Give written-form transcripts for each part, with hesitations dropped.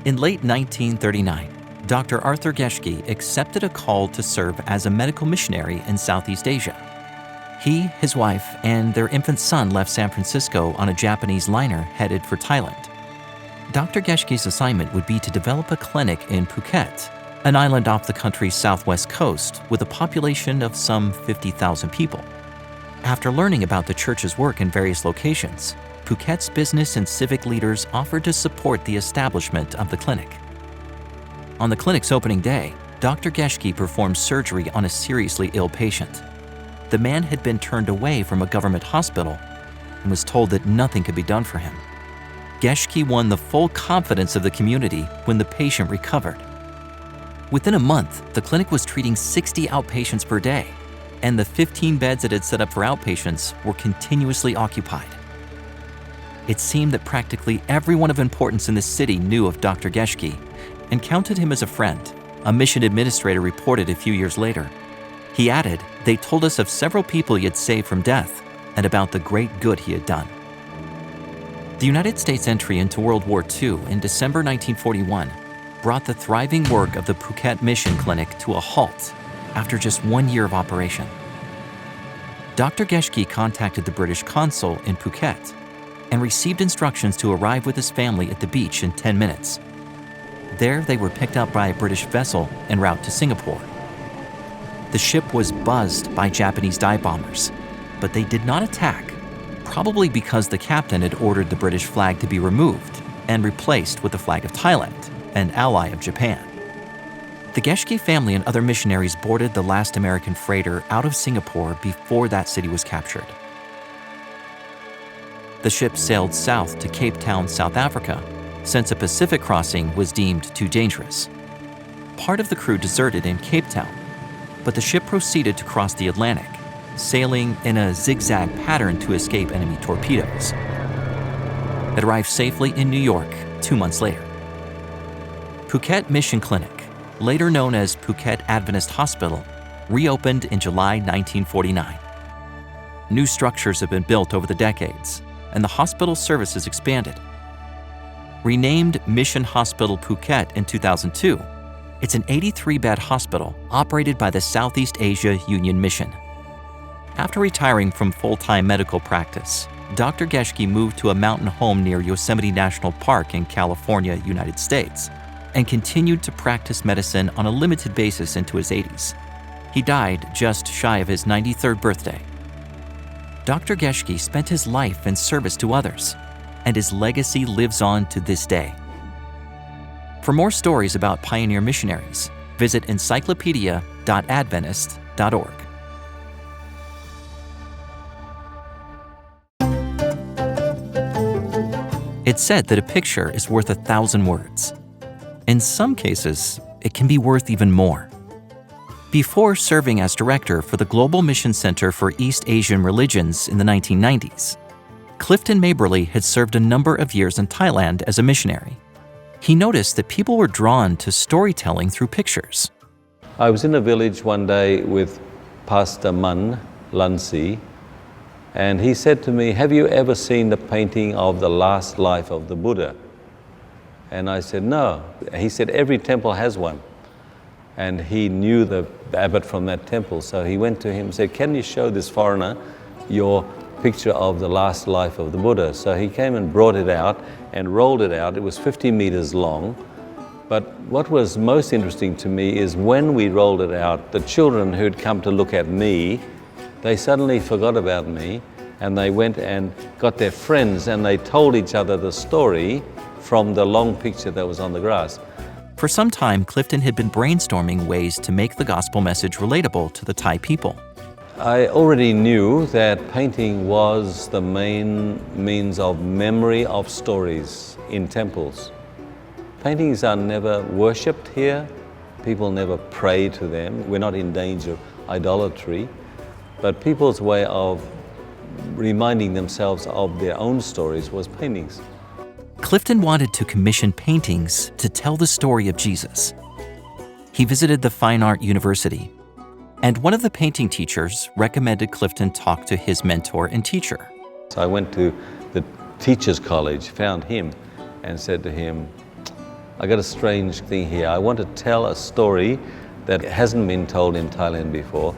In late 1939, Dr. Arthur Geschke accepted a call to serve as a medical missionary in Southeast Asia. He, his wife, and their infant son left San Francisco on a Japanese liner headed for Thailand. Dr. Geschke's assignment would be to develop a clinic in Phuket, an island off the country's southwest coast with a population of some 50,000 people. After learning about the church's work in various locations, Phuket's business and civic leaders offered to support the establishment of the clinic. On the clinic's opening day, Dr. Geschke performed surgery on a seriously ill patient. The man had been turned away from a government hospital and was told that nothing could be done for him. Geschke won the full confidence of the community when the patient recovered. Within a month, the clinic was treating 60 outpatients per day, and the 15 beds it had set up for outpatients were continuously occupied. It seemed that practically everyone of importance in the city knew of Dr. Geschke and counted him as a friend, a mission administrator reported a few years later. He added, "They told us of several people he had saved from death and about the great good he had done." The United States' entry into World War II in December 1941 brought the thriving work of the Phuket Mission Clinic to a halt after just 1 year of operation. Dr. Geschke contacted the British consul in Phuket and received instructions to arrive with his family at the beach in 10 minutes. There, they were picked up by a British vessel en route to Singapore. The ship was buzzed by Japanese dive bombers, but they did not attack, probably because the captain had ordered the British flag to be removed and replaced with the flag of Thailand, an ally of Japan. The Geschke family and other missionaries boarded the last American freighter out of Singapore before that city was captured. The ship sailed south to Cape Town, South Africa, since a Pacific crossing was deemed too dangerous. Part of the crew deserted in Cape Town, but the ship proceeded to cross the Atlantic, sailing in a zigzag pattern to escape enemy torpedoes. It arrived safely in New York 2 months later. Phuket Mission Clinic, later known as Phuket Adventist Hospital, reopened in July 1949. New structures have been built over the decades, and the hospital services expanded. Renamed Mission Hospital Phuket in 2002, it's an 83-bed hospital operated by the Southeast Asia Union Mission. After retiring from full-time medical practice, Dr. Geschke moved to a mountain home near Yosemite National Park in California, United States, and continued to practice medicine on a limited basis into his 80s. He died just shy of his 93rd birthday. Dr. Geschke spent his life in service to others, and his legacy lives on to this day. For more stories about pioneer missionaries, visit encyclopedia.adventist.org. It's said that a picture is worth 1,000 words. In some cases, it can be worth even more. Before serving as director for the Global Mission Center for East Asian Religions in the 1990s, Clifton Maberly had served a number of years in Thailand as a missionary. He noticed that people were drawn to storytelling through pictures. I was in a village one day with Pastor Mun Lansi, and he said to me, "Have you ever seen the painting of the last life of the Buddha?" And I said, "No." He said, "Every temple has one." And he knew the abbot from that temple, so he went to him and said, "Can you show this foreigner your picture of the last life of the Buddha?" So he came and brought it out and rolled it out. It was 50 meters long. But what was most interesting to me is when we rolled it out, the children who'd come to look at me, they suddenly forgot about me, and they went and got their friends and they told each other the story from the long picture that was on the grass. For some time, Clifton had been brainstorming ways to make the gospel message relatable to the Thai people. I already knew that painting was the main means of memory of stories in temples. Paintings are never worshipped here. People never pray to them. We're not in danger of idolatry. But people's way of reminding themselves of their own stories was paintings. Clifton wanted to commission paintings to tell the story of Jesus. He visited the Fine Art University, and one of the painting teachers recommended Clifton talk to his mentor and teacher. So I went to the Teachers College, found him, and said to him, I got a strange thing here. I want to tell a story that hasn't been told in Thailand before,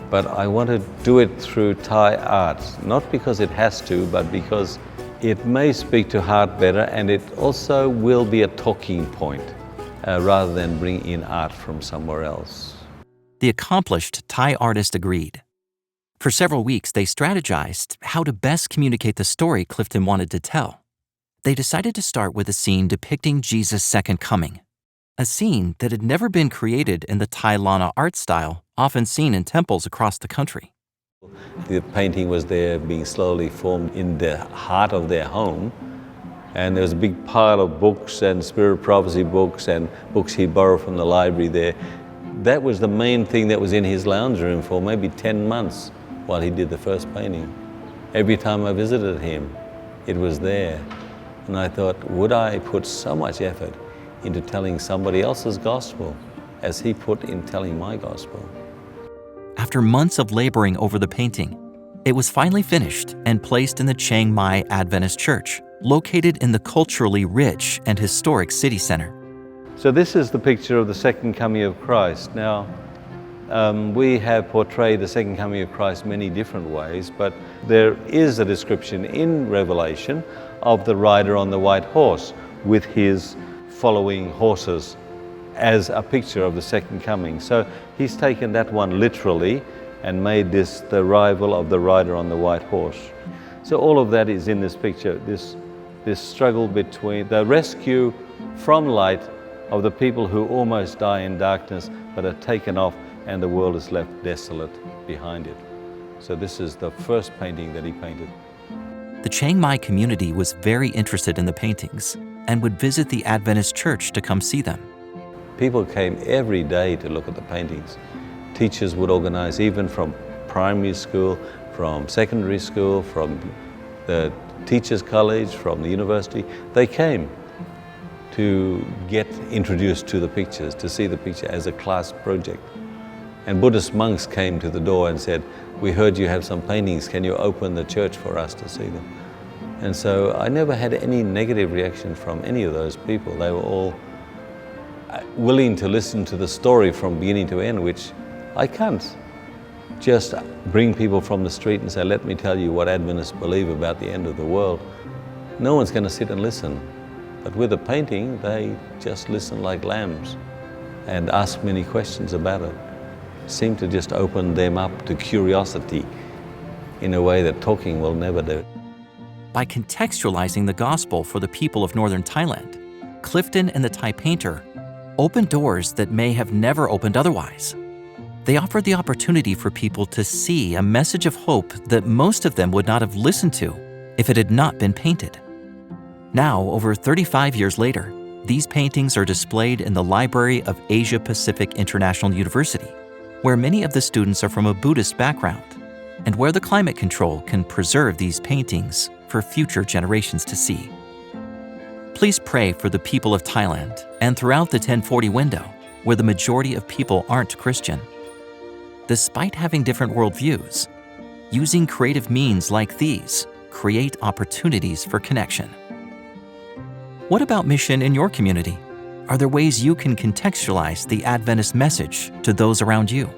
but I want to do it through Thai art, not because it has to, but because it may speak to heart better, and it also will be a talking point rather than bring in art from somewhere else. The accomplished Thai artist agreed. For several weeks, they strategized how to best communicate the story Clifton wanted to tell. They decided to start with a scene depicting Jesus' second coming, a scene that had never been created in the Thai Lana art style often seen in temples across the country. The painting was there being slowly formed in the heart of their home, and there was a big pile of books and spirit prophecy books and books he borrowed from the library there. That was the main thing that was in his lounge room for maybe 10 months while he did the first painting. Every time I visited him, it was there. And I thought, would I put so much effort into telling somebody else's gospel as he put in telling my gospel? After months of laboring over the painting, it was finally finished and placed in the Chiang Mai Adventist Church, located in the culturally rich and historic city center. So this is the picture of the second coming of Christ. Now, we have portrayed the second coming of Christ many different ways, but there is a description in Revelation of the rider on the white horse with his following horses as a picture of the second coming. So he's taken that one literally and made this the arrival of the rider on the white horse. So all of that is in this picture, this struggle between the rescue from light of the people who almost die in darkness but are taken off, and the world is left desolate behind it. So this is the first painting that he painted. The Chiang Mai community was very interested in the paintings and would visit the Adventist church to come see them. People came every day to look at the paintings. Teachers would organize, even from primary school, from secondary school, from the teachers' college, from the university. They came to get introduced to the pictures, to see the picture as a class project. And Buddhist monks came to the door and said, "We heard you have some paintings, can you open the church for us to see them?" And so I never had any negative reaction from any of those people. They were all willing to listen to the story from beginning to end, which I can't just bring people from the street and say, "Let me tell you what Adventists believe about the end of the world." No one's going to sit and listen. But with a painting, they just listen like lambs and ask many questions about it. Seem to just open them up to curiosity in a way that talking will never do. By contextualizing the gospel for the people of northern Thailand, Clifton and the Thai painter opened doors that may have never opened otherwise. They offered the opportunity for people to see a message of hope that most of them would not have listened to if it had not been painted. Now, over 35 years later, these paintings are displayed in the library of Asia Pacific International University, where many of the students are from a Buddhist background, and where the climate control can preserve these paintings for future generations to see. Please pray for the people of Thailand and throughout the 1040 window, where the majority of people aren't Christian. Despite having different worldviews, using creative means like these create opportunities for connection. What about mission in your community? Are there ways you can contextualize the Adventist message to those around you?